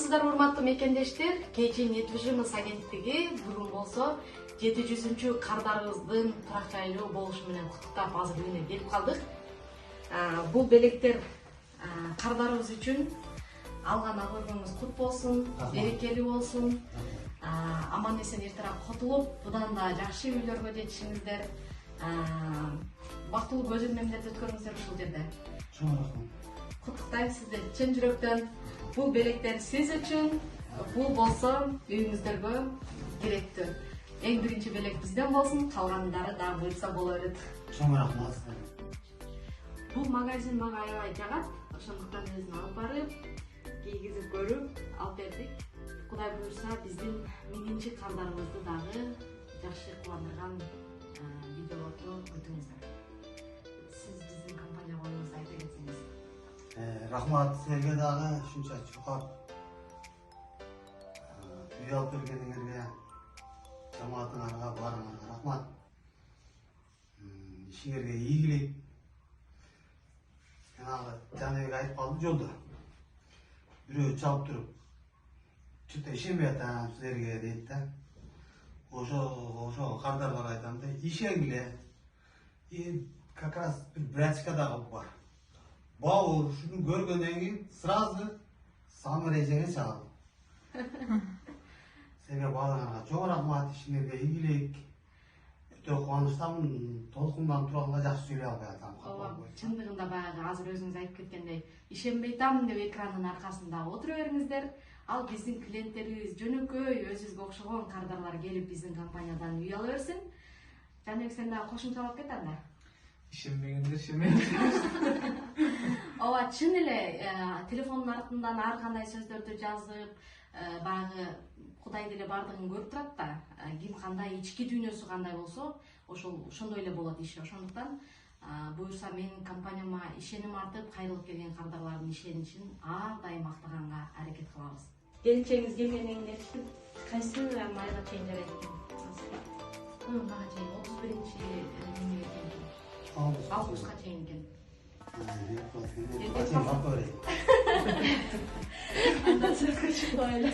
саламатсыздарбы урматтуу мекендештер. Кечи недвижимость агенттиги бүгүн болсо 700-чү кардарыбыздын турак жайлуу болушу менен куттуктап азыр үйүнө келип калдык. Бул белектер кардарыбыз үчүн алган абыргыңыз кут болсун, берекелүү болсун. Аман эсен эртерээк котулуп, будан да жакшы үйлөргө жетишиңиздер. Бактылуу көзөмөл мамилет өткөрүңүздөр ушул жерде. Чоң рахмат. Куттуктайм сизди чын жүрөктөн. Бул белектер сиз үчүн, бул болсо үйүңүздөргө керектүү. Эң биринчи белек бизден болсун, калгандары да буйрса боло берет. Чоң рахмат. Бул магазин мага аябай жагат. Ошондуктан өзүн алып барып, кийгизип көрүп алып бердик. Кудай буйрса биздин миңинчи кардарыбызды дагы жакшы кубандырган видеолорду күтүңүздөр. Сиз биздин компания боюңузду айта кетсеңиз. Рахмат силерге дагы ушунча чукап үй алып бергениңерге, жамаатыңарга, баарыңарга рахмат. Ишиңерге ийгилик. Жанагы Жаныбек айтып калды жолдо. Бирөө чалып туруп, чөтө ишенбей атам силерге дейт да. Ошо кардарга айтам да, ишенгиле. Как раз bir брачка дагы бар. Бауыр, шуну көргөндөн кийин сразу самыр эжеге чалды. Силерге баарыңарга чоң рахмат, ишиңерге ийгилик. Өтө кубанычтамын, толкундан турганга жакшы сүйлөй албай атам. Чындыгында баягы азыр өзүңүз айтып кеткендей, ишенбей атам деп экрандын аркасында отура бериңиздер. Ал биздин клиенттерибиз жөнөкөй, өзүбүзгө окшогон кардарлар келип биздин компаниядан үй ала берсин. Жаныбек, сен дагы кошумчалап кет анда. Ишенбегендер ишенбейт. Ооба, чын эле телефондун артынан ар кандай сөздөрдү жазып, баягы Кудай деле бардыгын көрүп турат да. Ким кандай, ички дүйнөсү кандай болсо, ошондой эле болот иши. Ошондуктан буюрса менин компанияма ишеним артып, кайрылып келген кардарлардын ишеничин ар дайым актаганга аракет кылабыз. Келинчегиңиз келгенден кийин эчтим. Кайсы майга чейин жарайт экен? Мага чейин 31-чи эмне экен? Августка чейин экен. Анда Анда циркачы эле.